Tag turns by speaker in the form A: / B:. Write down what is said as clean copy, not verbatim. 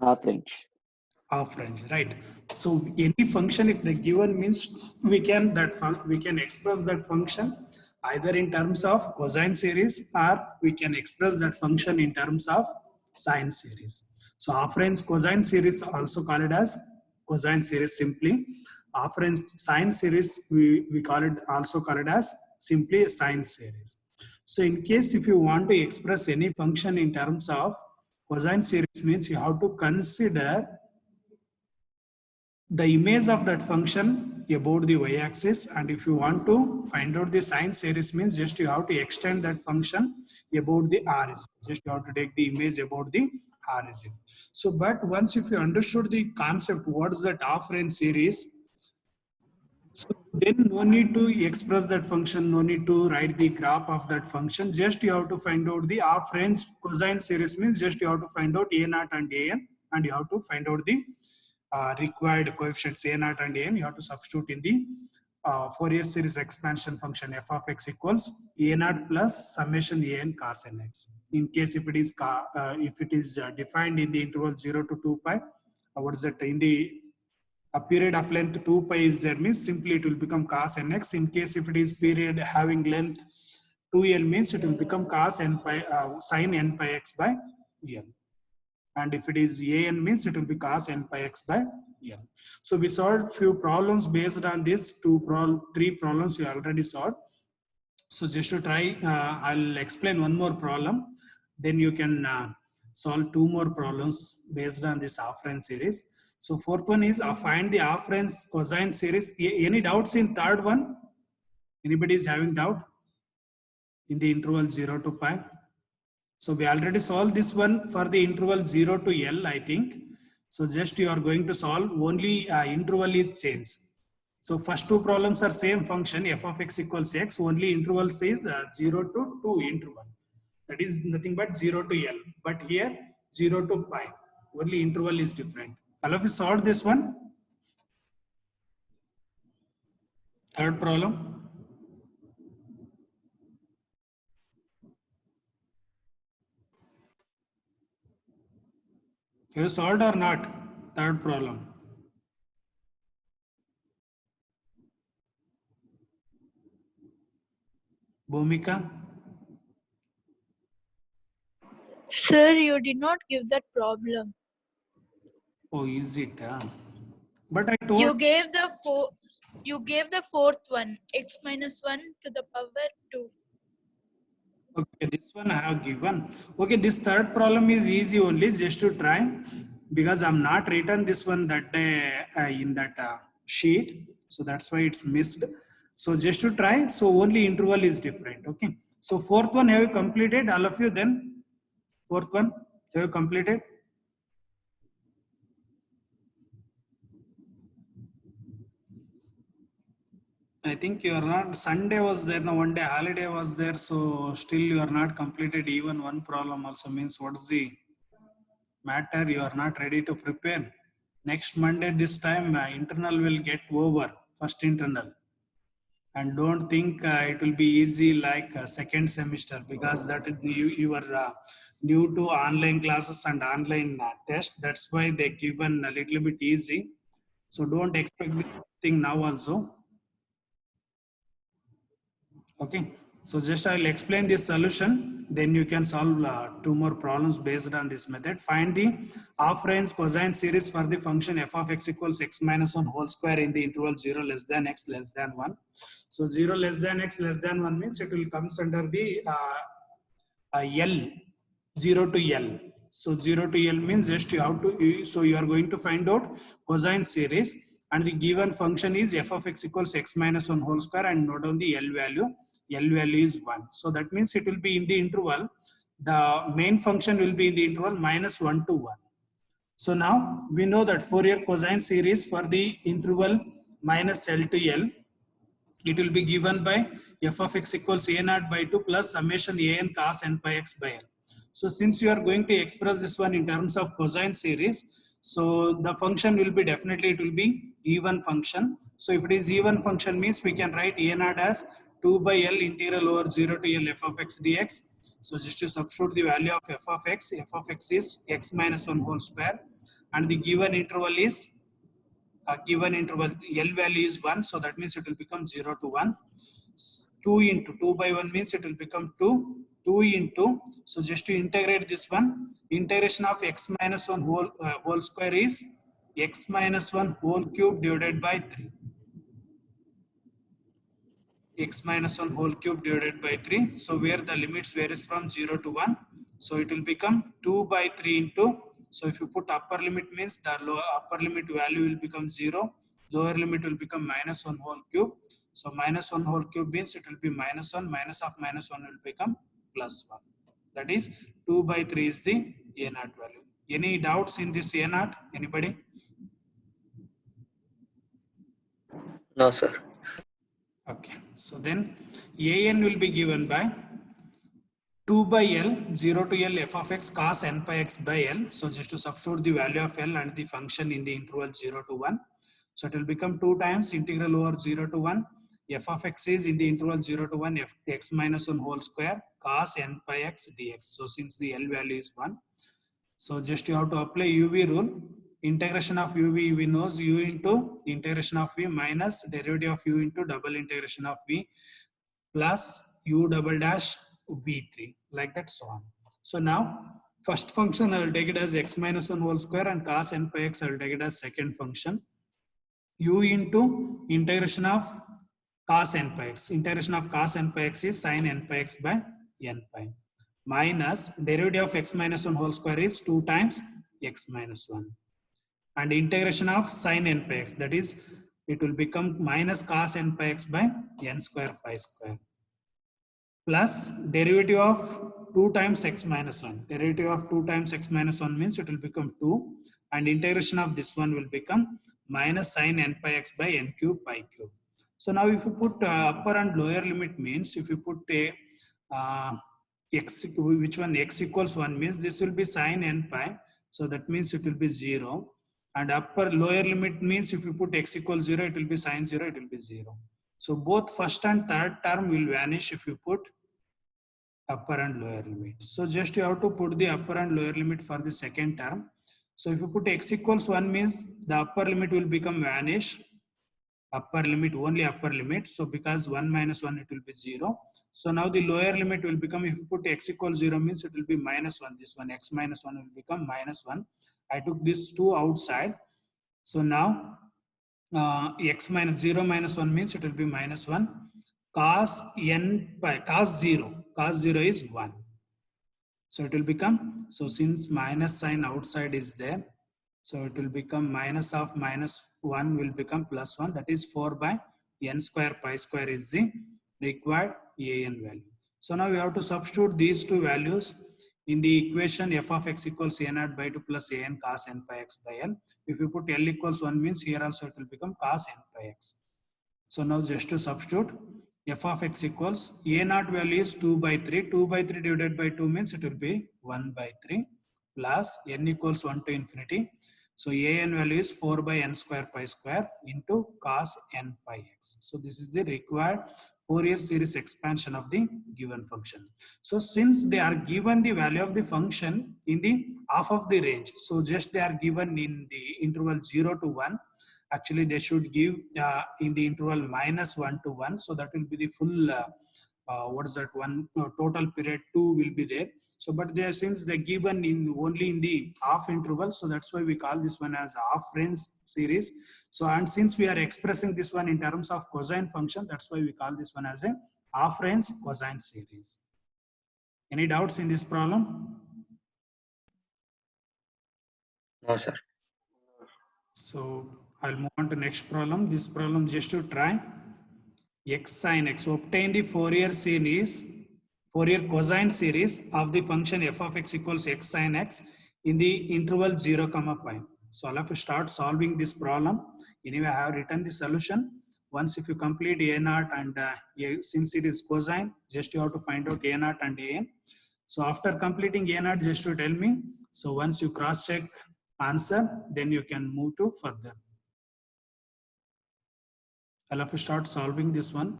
A: half range.
B: Half range, right? So any function, if the given means we can we can express that function either in terms of cosine series or we can express that function in terms of sine series. So half range cosine series also called as cosine series simply. Half range sine series we call it also called as simply sine series. So in case if you want to express any function in terms of cosine series means you have to consider the image of that function about the y-axis, and if you want to find out the sine series means just you have to extend that function about the origin. Just you have to take the image about the origin. So but once if you understood the concept what is that half range series, so then no need to express that function, no need to write the graph of that function. Just you have to find out the half range cosine series means just you have to find out a naught and an, and you have to find out the required coefficients a naught and an. You have to substitute in the Fourier series expansion function f of x equals a naught plus summation an cos nx. In case if it is defined in the interval 0 to 2 pi, what is that in the a period of length 2 pi is there means simply it will become cos nx. In case if it is period having length 2l means it will become cos n pi sin n pi x by l. And if it is an means it will be cos n pi x by l. So we solved few problems based on this three problems we already solved. So just to try, I'll explain one more problem. Then you can solve two more problems based on this half range series. So fourth one is find the half range cosine series. Any doubts in third one? Anybody is having doubt in the interval 0 to pi? So we already solved this one for the interval 0 to L, I think. So just you are going to solve only interval is changed. So first two problems are same function f of x equals x, only interval says 0 to 2 interval. That is nothing but 0 to L. But here 0 to pi, only interval is different. All of you solved this one? Third problem. You solved or not? Third problem. Bhumika?
C: Sir, you did not give that problem.
B: Oh, is it? But I told
C: You gave the fourth one, x minus 1 to the power 2.
B: okay, this one I have given. Okay, this third problem is easy only, just to try, because I'm not written this one that day in that sheet, so that's why it's missed. So just to try, so only interval is different. Okay, so fourth one have you completed, all of you? Then fourth one have you completed? I think you are not. Sunday was there, now one day holiday was there, so still you are not completed even one problem also. Means what's the matter? You are not ready to prepare. Next Monday this time internal will get over, first internal. And don't think it will be easy like second semester, because that is you are new to online classes and online test. That's why they given a little bit easy. So don't expect this thing now also. Okay, so just I'll explain this solution, then you can solve two more problems based on this method. Find the half range cosine series for the function f of x equals x minus 1 whole square in the interval 0 less than x less than 1. So 0 less than x less than 1 means it will comes under the L, 0 to L. So 0 to L means just you have to, so you are going to find out cosine series, and the given function is f of x equals x minus 1 whole square, and note down the L value. L value is 1. So that means it will be in the interval, the main function will be in the interval minus 1 to 1. So now we know that Fourier cosine series for the interval minus L to L, it will be given by f of x equals a naught by 2 plus summation a n cos n pi x by L. So since you are going to express this one in terms of cosine series, so the function will be definitely, it will be even function. So if it is even function means we can write a naught as 2 by L integral over 0 to L f of x dx. So just to substitute the value of f of x is x minus 1 whole square. and the given interval is L value is 1, so that means it will become 0 to 1. 2 into 2 by 1 means it will become 2. 2 into, so just to integrate this one, integration of x minus 1 whole square is x minus 1 whole cube divided by 3. X minus 1 whole cube divided by 3. So where the limits varies from 0 to 1. So it will become 2 by 3 into, so if you put upper limit means the upper limit value will become 0. Lower limit will become minus 1 whole cube. So minus 1 whole cube means it will be minus 1. Minus of minus 1 will become plus 1. That is 2 by 3 is the A naught value. Any doubts in this A naught? Anybody?
A: No, sir.
B: Okay. So then AN will be given by 2 by L, 0 to L f of x cos n pi x by L. So just to substitute the value of L and the function in the interval 0 to 1. So it will become 2 times integral over 0 to 1. F of x is in the interval 0 to 1 x minus 1 whole square cos n pi x dx. So since the L value is 1. So just you have to apply UV rule. Integration of UV knows U into integration of V minus derivative of U into double integration of V plus U double dash V3, like that, so on. So now first function I will take it as x minus 1 whole square and cos n pi x I will take it as second function. U into integration of cos n pi x. Integration of cos n pi x is sin n pi x by n pi minus derivative of x minus 1 whole square is 2 times x minus 1. And integration of sin n pi x, that is it will become minus cos n pi x by n square pi square plus derivative of 2 times x minus 1. Derivative of 2 times x minus 1 means it will become 2, and integration of this one will become minus sin n pi x by n cube pi cube. So now if you put upper and lower limit means if you put a x, which one x equals 1 means this will be sin n pi, so that means it will be 0. And upper lower limit means if you put x equals 0, it will be sin 0, it will be 0. So both first and third term will vanish if you put upper and lower limit. So just you have to put the upper and lower limit for the second term. So if you put x equals 1 means the upper limit will become vanish. Upper limit, only upper limit. So because 1 minus 1 it will be 0. So now the lower limit will become, if you put x equals 0 means it will be minus 1. This one x minus 1 will become minus 1. I took this 2 outside. So now x minus 0 minus 1 means it will be minus 1. Cos n pi, cos 0 is 1. So it will become, so since minus sign outside is there, so it will become minus of minus 1 will become plus 1, that is 4 by n square pi square is the required AN value. So now we have to substitute these two values in the equation f of x equals a naught by 2 plus an cos n pi x by L. If you put L equals 1 means here also it will become cos n pi x. So now just to substitute, f of x equals a naught value is 2 by 3. 2 by 3 divided by 2 means it will be 1 by 3 plus n equals 1 to infinity. So an value is 4 by n square pi square into cos n pi x. So this is the required Fourier series expansion of the given function. So since they are given the value of the function in the half of the range, so just they are given in the interval 0 to 1, actually they should give in the interval minus 1 to 1, so that will be the full what is that one total period 2 will be there. So but they are, since they are given in only in the half interval, so that's why we call this one as half range series. So and since we are expressing this one in terms of cosine function, that's why we call this one as a half range cosine series. Any doubts in this problem?
A: No, sir.
B: So I'll move on to next problem. This problem just to try x sin x. So obtain the Fourier cosine series of the function f of x equals x sin x in the interval 0, pi. So I'll have to start solving this problem. Anyway, I have written the solution. Once if you complete a naught and since it is cosine, just you have to find out a naught and an. So after completing a naught, just to tell me. So once you cross check answer, then you can move to further. I'll have to start solving this one.